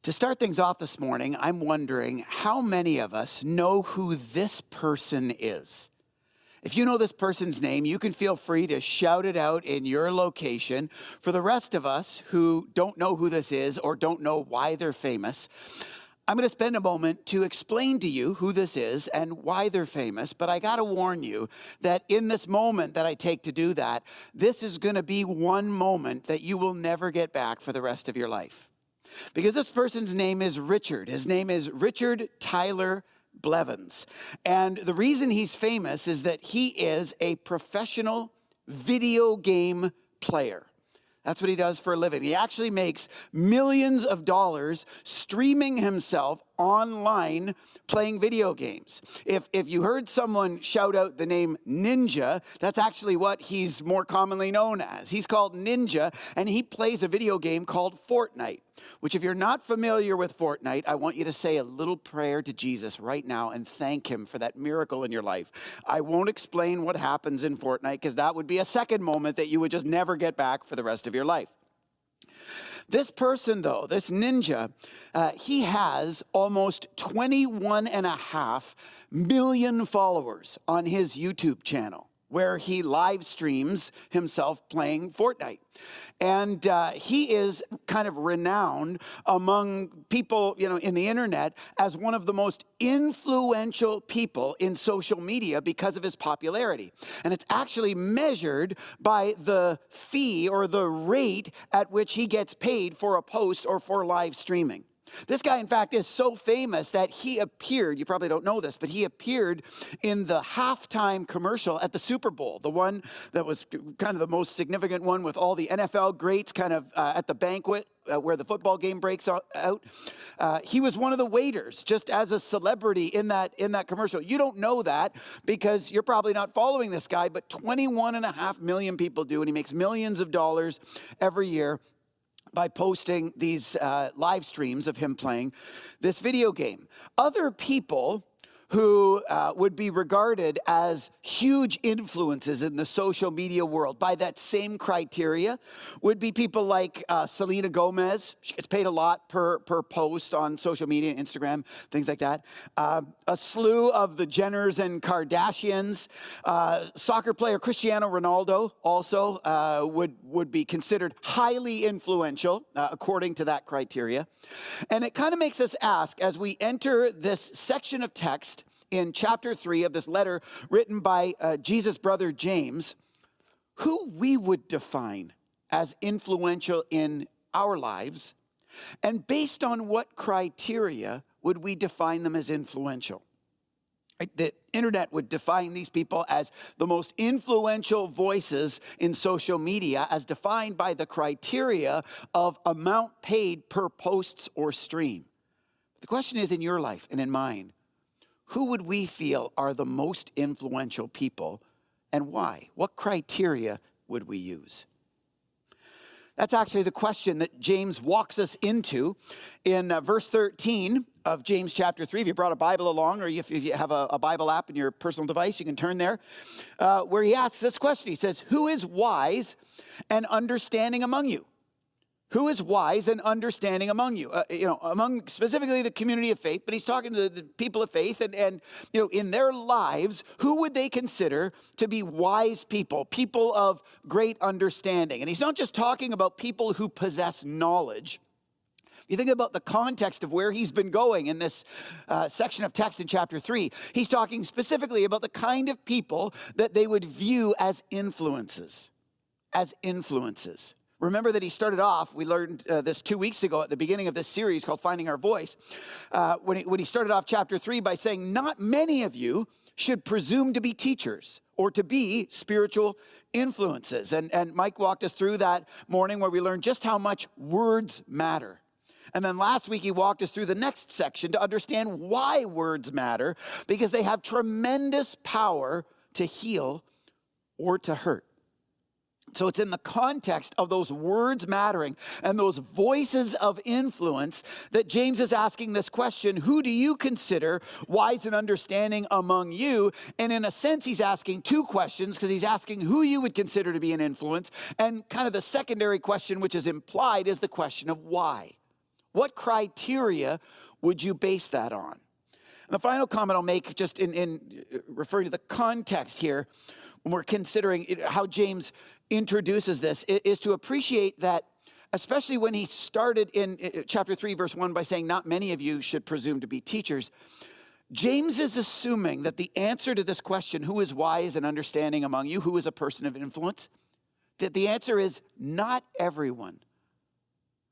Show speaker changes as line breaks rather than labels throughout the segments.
To start things off this morning, I'm wondering how many of us know who this person is? If you know this person's name, you can feel free to shout it out in your location. For the rest of us who don't know who this is or don't know why they're famous, I'm going to spend a moment to explain to you who this is and why they're famous, but I got to warn you that in this moment that I take to do that, this is going to be one moment that you will never get back for the rest of your life. Because this person's name is Richard. His name is Richard Tyler Blevins. And the reason he's famous is that he is a professional video game player. That's what he does for a living. He actually makes millions of dollars streaming himself online playing video games. If you heard someone shout out the name Ninja, that's actually what he's more commonly known as. He's called Ninja, and he plays a video game called Fortnite, which if you're not familiar with Fortnite, I want you to say a little prayer to Jesus right now and thank him for that miracle in your life. I won't explain what happens in Fortnite because that would be a second moment that you would just never get back for the rest of your life. This person, though, this Ninja, he has almost 21.5 million followers on his YouTube channel, where he live streams himself playing Fortnite. And he is kind of renowned among people, in the internet as one of the most influential people in social media because of his popularity. And it's actually measured by the fee or the rate at which he gets paid for a post or for live streaming. This guy, in fact, is so famous that he appeared, you probably don't know this, but he appeared in the halftime commercial at the Super Bowl, the one that was kind of the most significant one with all the NFL greats kind of at the banquet where the football game breaks out. He was one of the waiters, just as a celebrity in that commercial. You don't know that because you're probably not following this guy, but 21.5 million people do, and he makes millions of dollars every year by posting these live streams of him playing this video game. Other people who would be regarded as huge influences in the social media world by that same criteria would be people like Selena Gomez. She gets paid a lot per post on social media, Instagram, things like that. A slew of the Jenners and Kardashians. Soccer player Cristiano Ronaldo also would be considered highly influential according to that criteria. And it kind of makes us ask, as we enter this section of text in chapter 3 of this letter written by Jesus' brother James, who we would define as influential in our lives, and based on what criteria would we define them as influential? The internet would define these people as the most influential voices in social media as defined by the criteria of amount paid per posts or stream. The question is, in your life and in mine, who would we feel are the most influential people and why? What criteria would we use? That's actually the question that James walks us into in verse 13 of James chapter 3. If you brought a Bible along or if you have a Bible app in your personal device, you can turn there, where he asks this question. He says, who is wise and understanding among you? Who is wise and understanding among you? Among specifically the community of faith, but he's talking to the people of faith and in their lives, who would they consider to be wise people, people of great understanding? And he's not just talking about people who possess knowledge. You think about the context of where he's been going in this section of text in chapter 3. He's talking specifically about the kind of people that they would view as influences. Remember that he started off, we learned this 2 weeks ago at the beginning of this series called Finding Our Voice, when he started off chapter 3 by saying, not many of you should presume to be teachers or to be spiritual influences. And Mike walked us through that morning where we learned just how much words matter. And then last week he walked us through the next section to understand why words matter, because they have tremendous power to heal or to hurt. So it's in the context of those words mattering and those voices of influence that James is asking this question, who do you consider wise and understanding among you? And in a sense, he's asking two questions, because he's asking who you would consider to be an influence. And kind of the secondary question, which is implied, is the question of why. What criteria would you base that on? And the final comment I'll make, just in referring to the context here, when we're considering how James introduces this, is to appreciate that, especially when he started in chapter 3, verse 1 by saying, not many of you should presume to be teachers. James is assuming that the answer to this question, who is wise and understanding among you, who is a person of influence, that the answer is not everyone.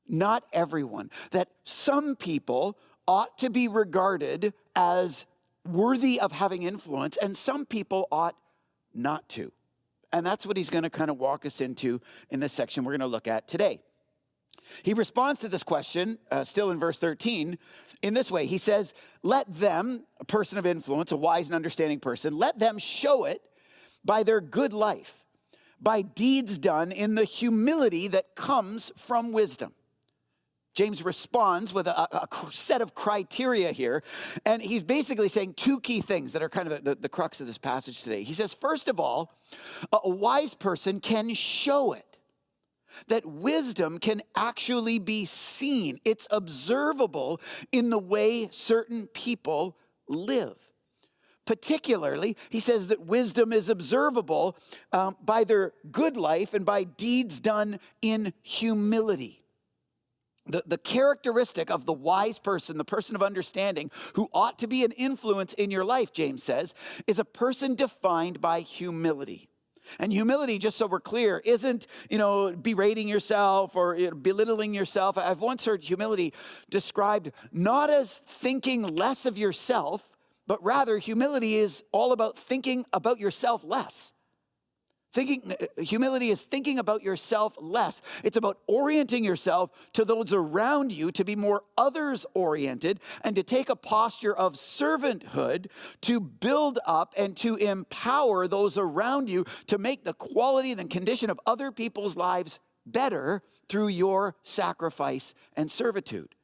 Not everyone. That some people ought to be regarded as worthy of having influence, and some people ought not to. And that's what he's going to kind of walk us into in this section we're going to look at today. He responds to this question, still in verse 13, in this way. He says, let them, a person of influence, a wise and understanding person, let them show it by their good life, by deeds done in the humility that comes from wisdom. James responds with a set of criteria here, and he's basically saying two key things that are kind of the crux of this passage today. He says, first of all, a wise person can show it. That wisdom can actually be seen. It's observable in the way certain people live. Particularly, he says that wisdom is observable by their good life and by deeds done in humility. The characteristic of the wise person, the person of understanding, who ought to be an influence in your life, James says, is a person defined by humility. And humility, just so we're clear, isn't, berating yourself or belittling yourself. I've once heard humility described not as thinking less of yourself, but rather humility is all about thinking about yourself less. Humility is thinking about yourself less. It's about orienting yourself to those around you, to be more others-oriented, and to take a posture of servanthood to build up and to empower those around you to make the quality and condition of other people's lives better through your sacrifice and servitude.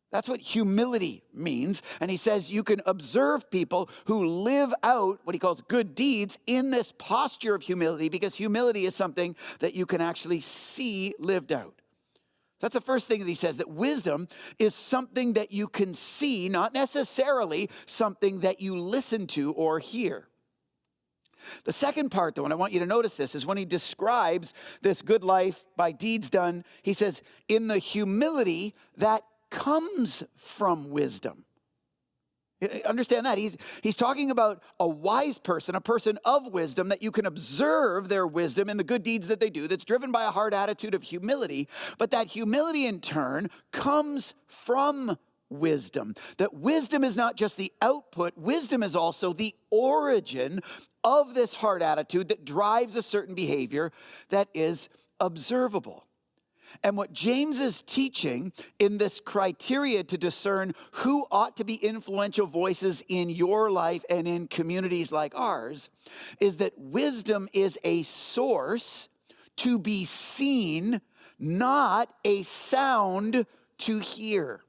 That's what humility means. And he says you can observe people who live out what he calls good deeds in this posture of humility, because humility is something that you can actually see lived out. That's the first thing that he says, that wisdom is something that you can see, not necessarily something that you listen to or hear. The second part, though, and I want you to notice this, is when he describes this good life by deeds done, he says, in the humility that comes from wisdom. Understand that. He's talking about a wise person, a person of wisdom, that you can observe their wisdom in the good deeds that they do, that's driven by a hard attitude of humility, but that humility in turn comes from wisdom. That wisdom is not just the output, wisdom is also the origin of this hard attitude that drives a certain behavior that is observable. And what James is teaching in this criteria to discern who ought to be influential voices in your life and in communities like ours is that wisdom is a source to be seen, not a sound to hear.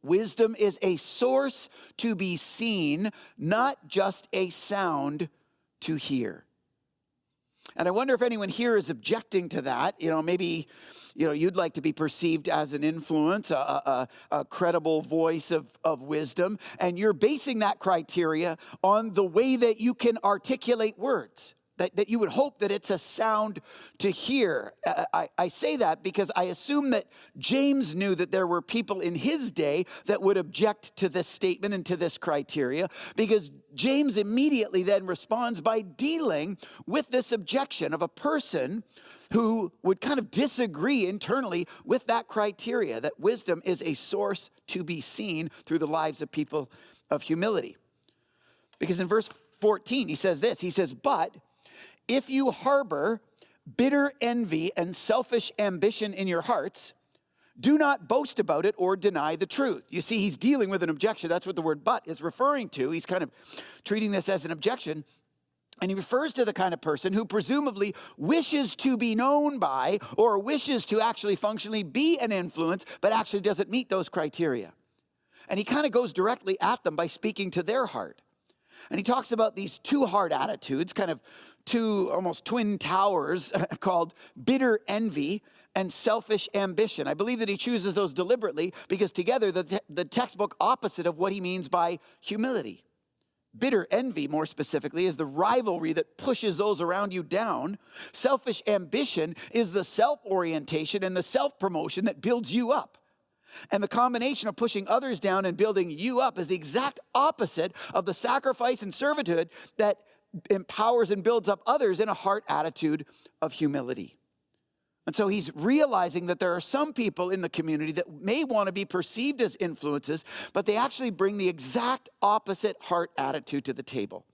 Wisdom is a source to be seen, not just a sound to hear. And I wonder if anyone here is objecting to that. Maybe you'd like to be perceived as an influence, a credible voice of wisdom, and you're basing that criteria on the way that you can articulate words, that you would hope that it's a sound to hear. I say that because I assume that James knew that there were people in his day that would object to this statement and to this criteria, because James immediately then responds by dealing with this objection of a person who would kind of disagree internally with that criteria, that wisdom is a source to be seen through the lives of people of humility. Because in verse 14, he says this, he says, but if you harbor bitter envy and selfish ambition in your hearts, do not boast about it or deny the truth. You see, he's dealing with an objection. That's what the word but is referring to. He's kind of treating this as an objection. And he refers to the kind of person who presumably wishes to be known by or wishes to actually functionally be an influence, but actually doesn't meet those criteria. And he kind of goes directly at them by speaking to their heart. And he talks about these two hard attitudes, kind of two almost twin towers called bitter envy and selfish ambition. I believe that he chooses those deliberately because together the textbook opposite of what he means by humility. Bitter envy, more specifically, is the rivalry that pushes those around you down. Selfish ambition is the self-orientation and the self-promotion that builds you up. And the combination of pushing others down and building you up is the exact opposite of the sacrifice and servitude that empowers and builds up others in a heart attitude of humility. And so he's realizing that there are some people in the community that may want to be perceived as influences, but they actually bring the exact opposite heart attitude to the table.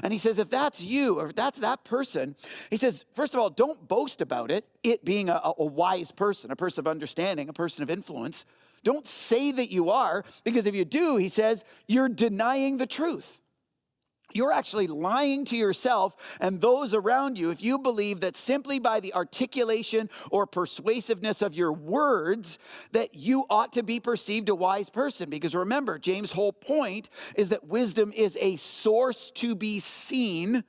And he says, if that's you, or if that's that person, he says, first of all, don't boast about it being a wise person, a person of understanding, a person of influence. Don't say that you are, because if you do, he says, you're denying the truth. You're actually lying to yourself and those around you if you believe that simply by the articulation or persuasiveness of your words that you ought to be perceived a wise person. Because remember, James' whole point is that wisdom is a source to be seen,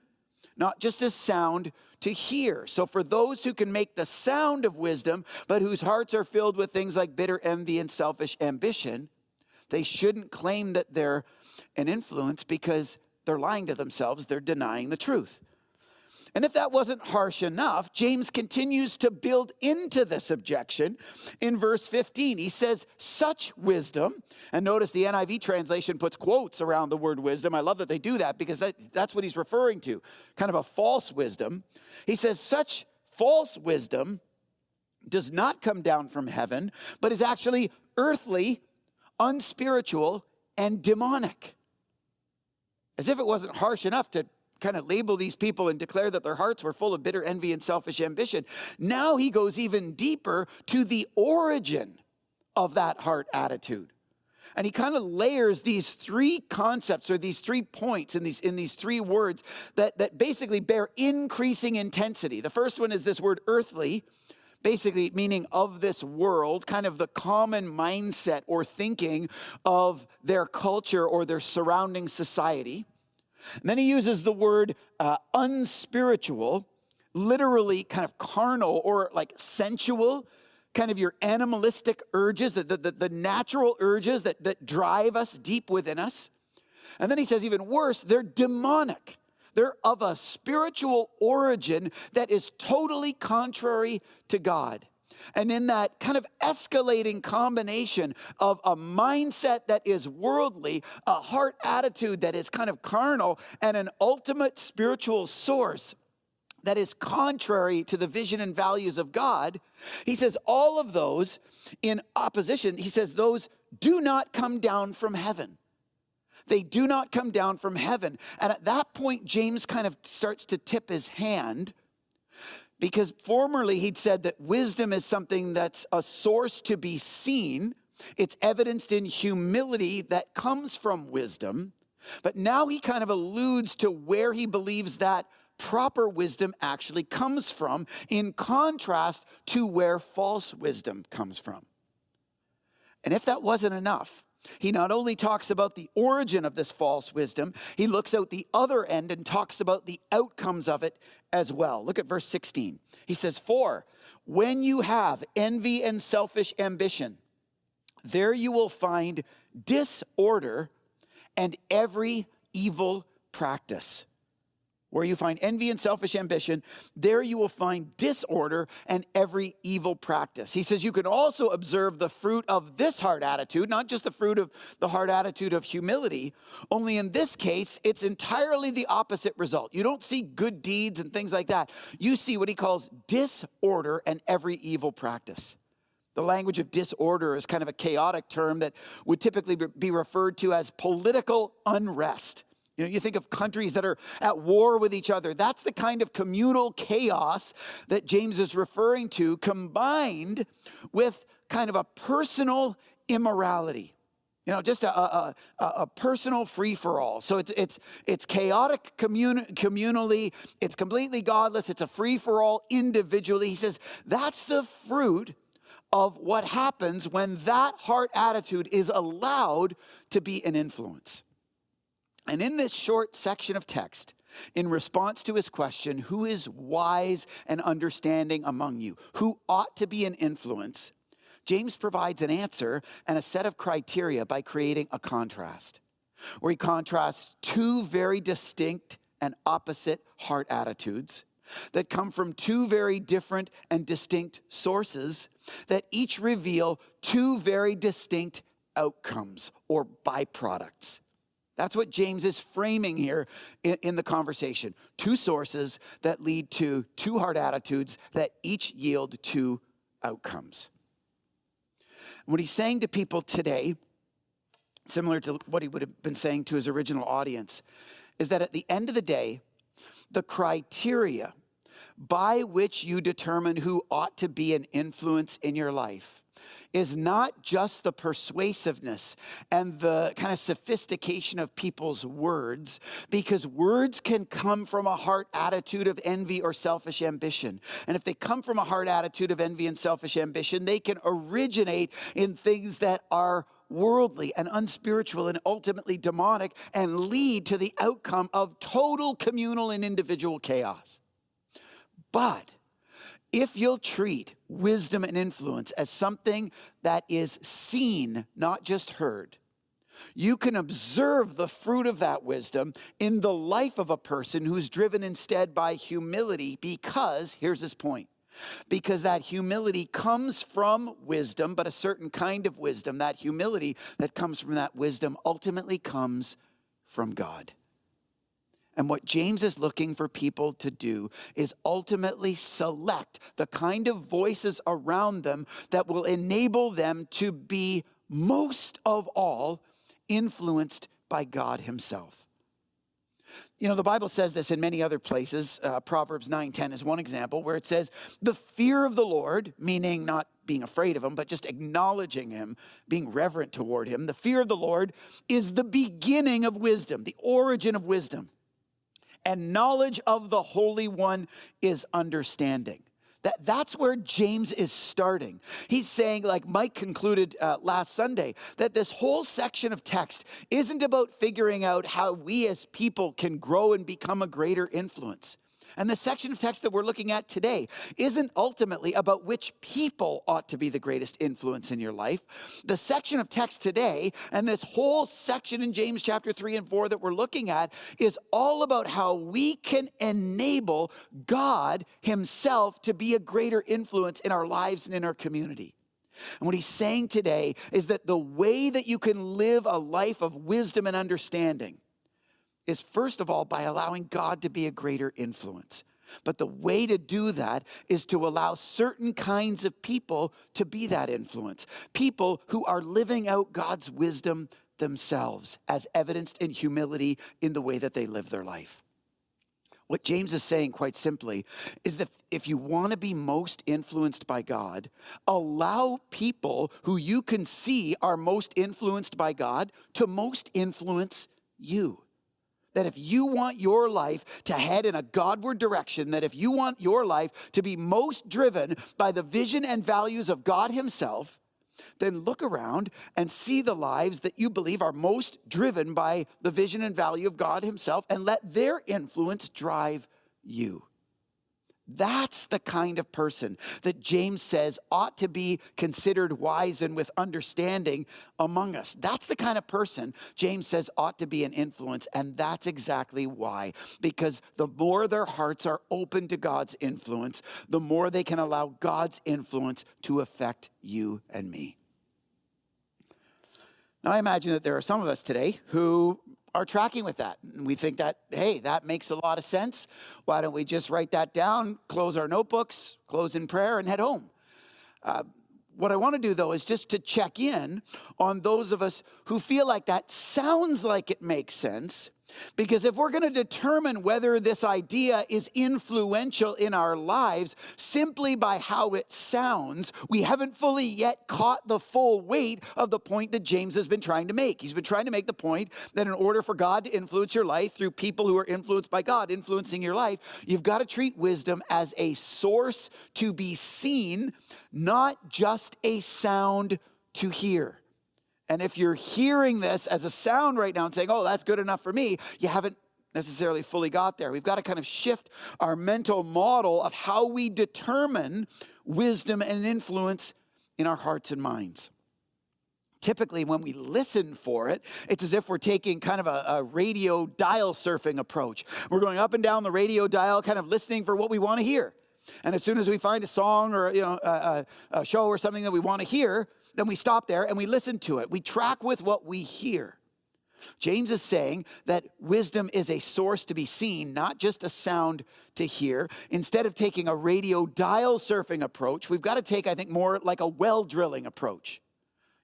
not just a sound to hear. So for those who can make the sound of wisdom, but whose hearts are filled with things like bitter envy and selfish ambition, they shouldn't claim that they're an influence because they're lying to themselves, they're denying the truth. And if that wasn't harsh enough, James continues to build into this objection in verse 15. He says, such wisdom, and notice the NIV translation puts quotes around the word wisdom. I love that they do that because that's what he's referring to, kind of a false wisdom. He says, such false wisdom does not come down from heaven, but is actually earthly, unspiritual, and demonic. As if it wasn't harsh enough to kind of label these people and declare that their hearts were full of bitter envy and selfish ambition. Now he goes even deeper to the origin of that heart attitude. And he kind of layers these three concepts or these 3 points in these 3 words that basically bear increasing intensity. The first one is this word earthly, basically meaning of this world, kind of the common mindset or thinking of their culture or their surrounding society. And then he uses the word unspiritual, literally kind of carnal or like sensual, kind of your animalistic urges, the natural urges that drive us deep within us. And then he says even worse, they're demonic. They're of a spiritual origin that is totally contrary to God. And in that kind of escalating combination of a mindset that is worldly, a heart attitude that is kind of carnal, and an ultimate spiritual source that is contrary to the vision and values of God, he says all of those in opposition, he says those do not come down from heaven. They do not come down from heaven. And at that point, James kind of starts to tip his hand, because formerly he'd said that wisdom is something that's a source to be seen. It's evidenced in humility that comes from wisdom. But now he kind of alludes to where he believes that proper wisdom actually comes from, in contrast to where false wisdom comes from. And if that wasn't enough, he not only talks about the origin of this false wisdom, he looks out the other end and talks about the outcomes of it as well. Look at verse 16. He says, for when you have envy and selfish ambition, there you will find disorder and every evil practice. Where you find envy and selfish ambition, there you will find disorder and every evil practice. He says you can also observe the fruit of this heart attitude, not just the fruit of the heart attitude of humility, only in this case, it's entirely the opposite result. You don't see good deeds and things like that. You see what he calls disorder and every evil practice. The language of disorder is kind of a chaotic term that would typically be referred to as political unrest. You know, you think of countries that are at war with each other. That's the kind of communal chaos that James is referring to, combined with kind of a personal immorality. You know, just a personal free-for-all. So it's chaotic communally. It's completely godless. It's a free-for-all individually. He says that's the fruit of what happens when that heart attitude is allowed to be an influence. And in this short section of text, In response to his question, who is wise and understanding among you? Who ought to be an influence? James provides an answer and a set of criteria by creating a contrast, where he contrasts two very distinct and opposite heart attitudes that come from two very different and distinct sources that each reveal two very distinct outcomes or byproducts. That's what James is framing here in the conversation. Two sources that lead to two heart attitudes that each yield two outcomes. What he's saying to people today, similar to what he would have been saying to his original audience, is that at the end of the day, the criteria by which you determine who ought to be an influence in your life is not just the persuasiveness and the kind of sophistication of people's words, because words can come from a heart attitude of envy or selfish ambition. And if they come from a heart attitude of envy and selfish ambition, they can originate in things that are worldly and unspiritual and ultimately demonic and lead to the outcome of total communal and individual chaos. But if you'll treat wisdom and influence as something that is seen, not just heard, you can observe the fruit of that wisdom in the life of a person who's driven instead by humility because, here's his point, because that humility comes from wisdom, but a certain kind of wisdom, that humility that comes from that wisdom ultimately comes from God. And what James is looking for people to do is ultimately select the kind of voices around them that will enable them to be most of all influenced by God himself. You know, the Bible says this in many other places. Proverbs 9:10 is one example where it says, the fear of the Lord, meaning not being afraid of him, but just acknowledging him, being reverent toward him. The fear of the Lord is the beginning of wisdom, the origin of wisdom. And knowledge of the Holy One is understanding. That's where James is starting. He's saying, like Mike concluded last Sunday, that this whole section of text isn't about figuring out how we as people can grow and become a greater influence. And the section of text that we're looking at today isn't ultimately about which people ought to be the greatest influence in your life. The section of text today and this whole section in James chapter 3 and 4 that we're looking at is all about how we can enable God himself to be a greater influence in our lives and in our community. And what he's saying today is that the way that you can live a life of wisdom and understanding is first of all by allowing God to be a greater influence. But the way to do that is to allow certain kinds of people to be that influence. People who are living out God's wisdom themselves, as evidenced in humility in the way that they live their life. What James is saying quite simply is that if you want to be most influenced by God, allow people who you can see are most influenced by God to most influence you. That if you want your life to head in a Godward direction, that if you want your life to be most driven by the vision and values of God himself, then look around and see the lives that you believe are most driven by the vision and value of God himself and let their influence drive you. That's the kind of person that James says ought to be considered wise and with understanding among us. That's the kind of person James says ought to be an influence, and that's exactly why. Because the more their hearts are open to God's influence, the more they can allow God's influence to affect you and me. Now, I imagine that there are some of us today who are tracking with that. And we think that, hey, that makes a lot of sense. Why don't we just write that down, close our notebooks, close in prayer, and head home? What I want to do, though, is just to check in on those of us who feel like that sounds like it makes sense. Because if we're going to determine whether this idea is influential in our lives simply by how it sounds, we haven't fully yet caught the full weight of the point that James has been trying to make. He's been trying to make the point that in order for God to influence your life through people who are influenced by God influencing your life, you've got to treat wisdom as a source to be seen, not just a sound to hear. And if you're hearing this as a sound right now and saying, oh, that's good enough for me, you haven't necessarily fully got there. We've got to kind of shift our mental model of how we determine wisdom and influence in our hearts and minds. Typically, when we listen for it, it's as if we're taking kind of a radio dial surfing approach. We're going up and down the radio dial, kind of listening for what we want to hear. And as soon as we find a song or a show or something that we want to hear, then we stop there and we listen to it. We track with what we hear. James is saying that wisdom is a source to be seen, not just a sound to hear. Instead of taking a radio dial surfing approach, we've got to take, I think, more like a well drilling approach.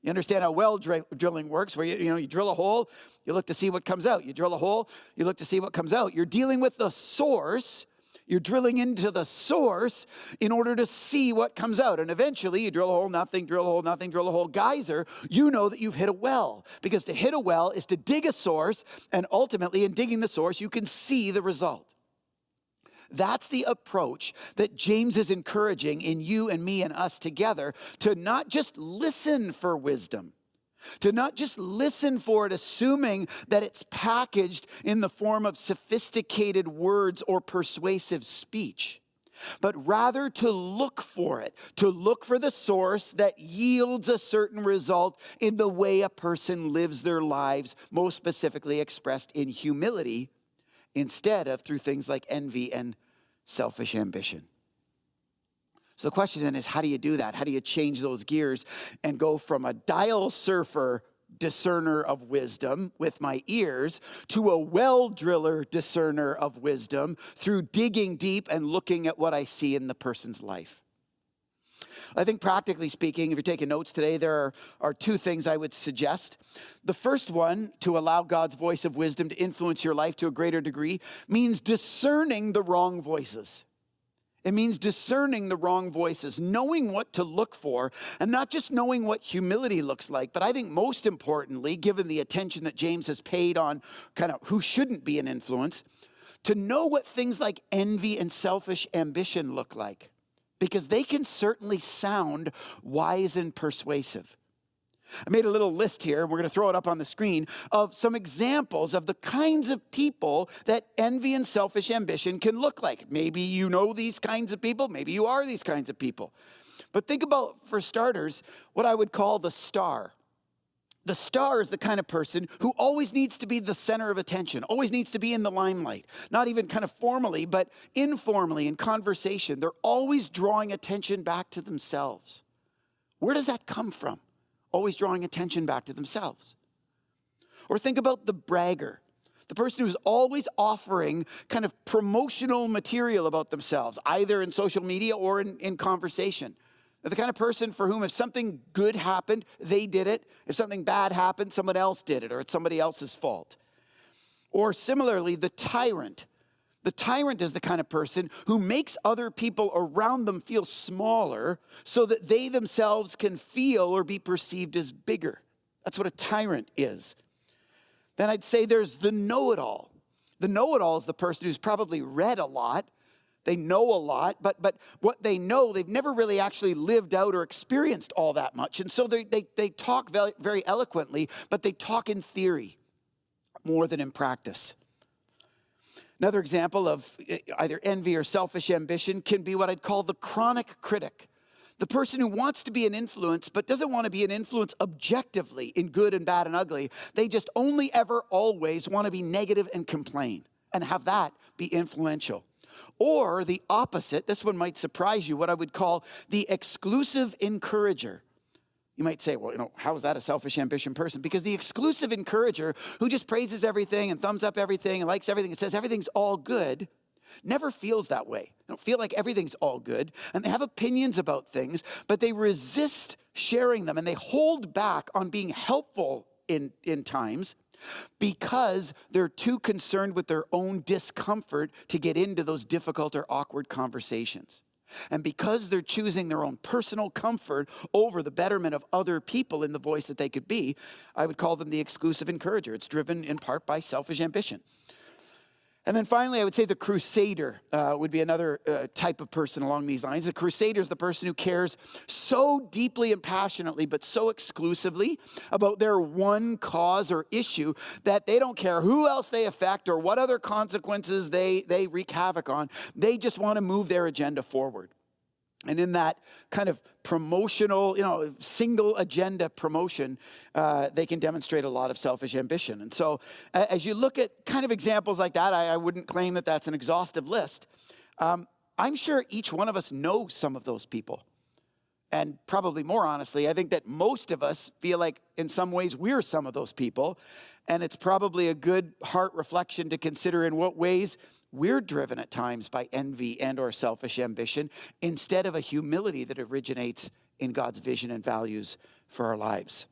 You understand how well drilling works, where you drill a hole, you look to see what comes out. You drill a hole, you look to see what comes out. You're dealing with the source. You're drilling into the source in order to see what comes out. And eventually you drill a hole, nothing, drill a hole, nothing, drill a hole, geyser. You know that you've hit a well, because to hit a well is to dig a source, and ultimately in digging the source, you can see the result. That's the approach that James is encouraging in you and me and us together, to not just listen for wisdom, to not just listen for it, assuming that it's packaged in the form of sophisticated words or persuasive speech, but rather to look for it, to look for the source that yields a certain result in the way a person lives their lives, most specifically expressed in humility, instead of through things like envy and selfish ambition. So the question then is, how do you do that? How do you change those gears and go from a dial surfer discerner of wisdom with my ears to a well driller discerner of wisdom through digging deep and looking at what I see in the person's life? I think practically speaking, if you're taking notes today, there are two things I would suggest. The first one, to allow God's voice of wisdom to influence your life to a greater degree, means discerning the wrong voices. It means discerning the wrong voices, knowing what to look for, and not just knowing what humility looks like, but I think most importantly, given the attention that James has paid on kind of who shouldn't be an influence, to know what things like envy and selfish ambition look like, because they can certainly sound wise and persuasive. I made a little list here, and we're going to throw it up on the screen, of some examples of the kinds of people that envy and selfish ambition can look like. Maybe you know these kinds of people. Maybe you are these kinds of people. But think about, for starters, what I would call the star. The star is the kind of person who always needs to be the center of attention, always needs to be in the limelight, not even kind of formally, but informally in conversation. They're always drawing attention back to themselves. Where does that come from? Always drawing attention back to themselves. Or think about the bragger, the person who's always offering kind of promotional material about themselves, either in social media or in conversation. They're the kind of person for whom if something good happened, they did it. If something bad happened, someone else did it, or it's somebody else's fault. Or similarly, the tyrant. The tyrant is the kind of person who makes other people around them feel smaller so that they themselves can feel or be perceived as bigger. That's what a tyrant is. Then I'd say there's the know-it-all. The know-it-all is the person who's probably read a lot. They know a lot, but what they know, they've never really actually lived out or experienced all that much. And so they talk very, very eloquently, but they talk in theory more than in practice. Another example of either envy or selfish ambition can be what I'd call the chronic critic. The person who wants to be an influence, but doesn't want to be an influence objectively in good and bad and ugly. They just only ever always want to be negative and complain and have that be influential. Or the opposite, this one might surprise you, what I would call the exclusive encourager. You might say, well, how is that a selfish ambition person? Because the exclusive encourager who just praises everything and thumbs up everything and likes everything and says everything's all good never feels that way. They don't feel like everything's all good, and they have opinions about things, but they resist sharing them, and they hold back on being helpful in times because they're too concerned with their own discomfort to get into those difficult or awkward conversations. And because they're choosing their own personal comfort over the betterment of other people in the voice that they could be, I would call them the exclusive encourager. It's driven in part by selfish ambition. And then finally, I would say the crusader would be another type of person along these lines. The crusader is the person who cares so deeply and passionately, but so exclusively about their one cause or issue that they don't care who else they affect or what other consequences they wreak havoc on. They just want to move their agenda forward. And in that kind of promotional, single agenda promotion, they can demonstrate a lot of selfish ambition. And so as you look at kind of examples like that, I wouldn't claim that that's an exhaustive list. I'm sure each one of us knows some of those people. And probably more honestly, I think that most of us feel like in some ways we're some of those people. And it's probably a good heart reflection to consider in what ways we're driven at times by envy and or selfish ambition instead of a humility that originates in God's vision and values for our lives.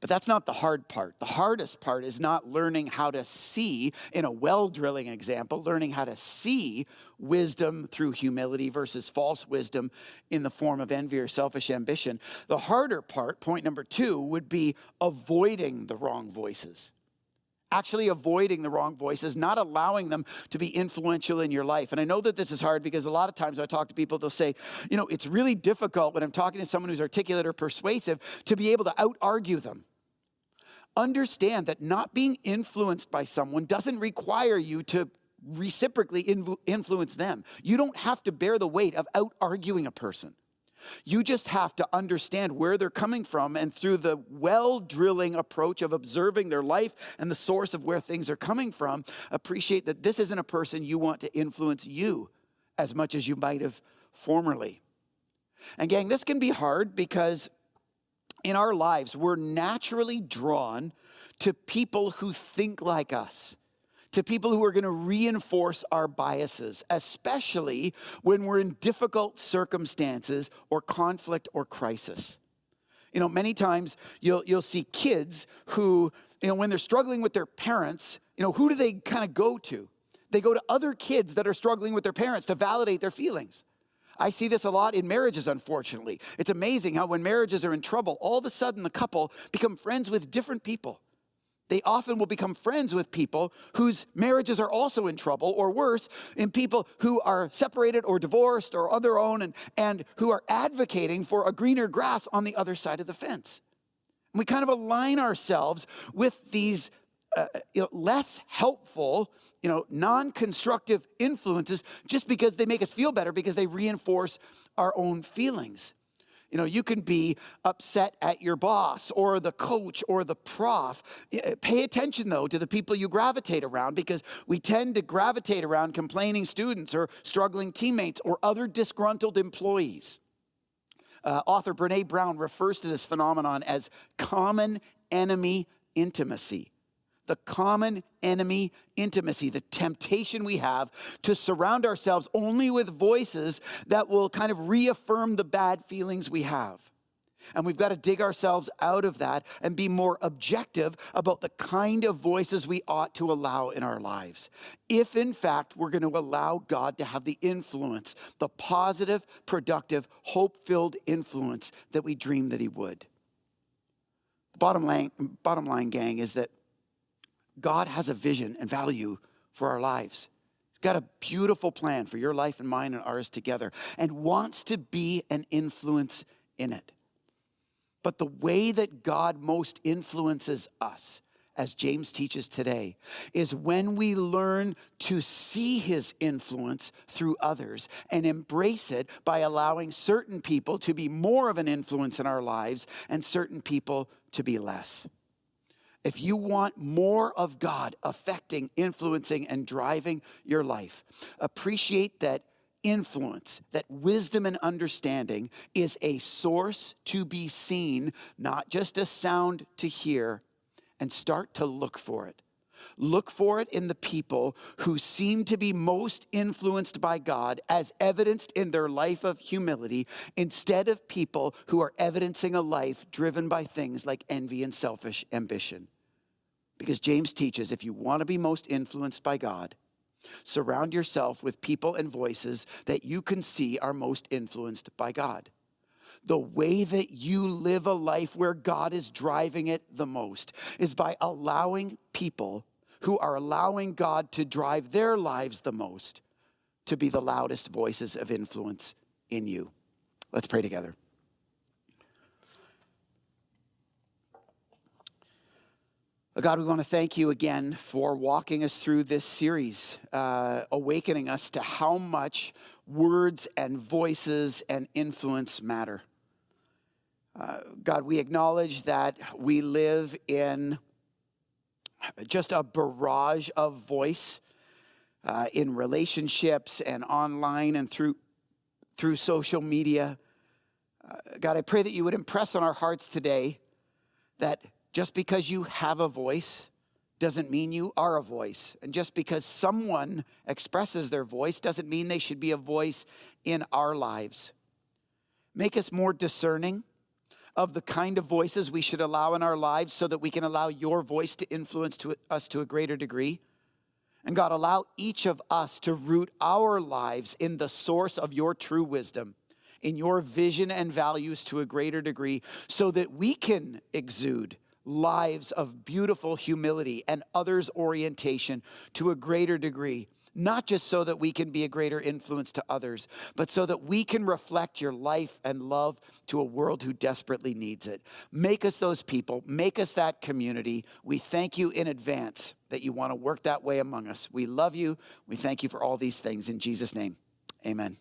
But that's not the hard part. The hardest part is not learning how to see, in a well-drilling example, learning how to see wisdom through humility versus false wisdom in the form of envy or selfish ambition. The harder part, point number 2, would be avoiding the wrong voices. Actually avoiding the wrong voices, not allowing them to be influential in your life. And I know that this is hard because a lot of times I talk to people, they'll say, it's really difficult when I'm talking to someone who's articulate or persuasive to be able to out-argue them. Understand that not being influenced by someone doesn't require you to reciprocally influence them. You don't have to bear the weight of out-arguing a person. You just have to understand where they're coming from, and through the well-drilling approach of observing their life and the source of where things are coming from, appreciate that this isn't a person you want to influence you as much as you might have formerly. And gang, this can be hard because in our lives, we're naturally drawn to people who think like us, to people who are going to reinforce our biases, especially when we're in difficult circumstances or conflict or crisis. Many times you'll see kids who, when they're struggling with their parents, who do they kind of go to? They go to other kids that are struggling with their parents to validate their feelings. I see this a lot in marriages, unfortunately. It's amazing how when marriages are in trouble, all of a sudden the couple become friends with different people. They often will become friends with people whose marriages are also in trouble, or worse, in people who are separated or divorced or on their own and who are advocating for a greener grass on the other side of the fence. And we kind of align ourselves with these less helpful, non-constructive influences just because they make us feel better, because they reinforce our own feelings. You can be upset at your boss or the coach or the prof. Pay attention, though, to the people you gravitate around, because we tend to gravitate around complaining students or struggling teammates or other disgruntled employees. Author Brené Brown refers to this phenomenon as common enemy intimacy. The common enemy intimacy, the temptation we have to surround ourselves only with voices that will kind of reaffirm the bad feelings we have. And we've got to dig ourselves out of that and be more objective about the kind of voices we ought to allow in our lives. If, in fact, we're going to allow God to have the influence, the positive, productive, hope-filled influence that we dreamed that he would. The bottom line, gang, is that God has a vision and value for our lives. He's got a beautiful plan for your life and mine and ours together, and wants to be an influence in it. But the way that God most influences us, as James teaches today, is when we learn to see his influence through others and embrace it by allowing certain people to be more of an influence in our lives and certain people to be less. If you want more of God affecting, influencing, and driving your life, appreciate that influence, that wisdom and understanding is a source to be seen, not just a sound to hear, and start to look for it. Look for it in the people who seem to be most influenced by God, as evidenced in their life of humility, instead of people who are evidencing a life driven by things like envy and selfish ambition. Because James teaches, if you want to be most influenced by God, surround yourself with people and voices that you can see are most influenced by God. The way that you live a life where God is driving it the most is by allowing people who are allowing God to drive their lives the most to be the loudest voices of influence in you. Let's pray together. God, we want to thank you again for walking us through this series, awakening us to how much words and voices and influence matter. God, we acknowledge that we live in just a barrage of voice in relationships and online and through social media. God, I pray that you would impress on our hearts today that just because you have a voice doesn't mean you are a voice. And just because someone expresses their voice doesn't mean they should be a voice in our lives. Make us more discerning of the kind of voices we should allow in our lives so that we can allow your voice to influence us to a greater degree. And God, allow each of us to root our lives in the source of your true wisdom, in your vision and values to a greater degree, so that we can exude lives of beautiful humility and others' orientation to a greater degree, not just so that we can be a greater influence to others, but so that we can reflect your life and love to a world who desperately needs it. Make us those people. Make us that community. We thank you in advance that you want to work that way among us. We love you. We thank you for all these things. In Jesus' name, amen.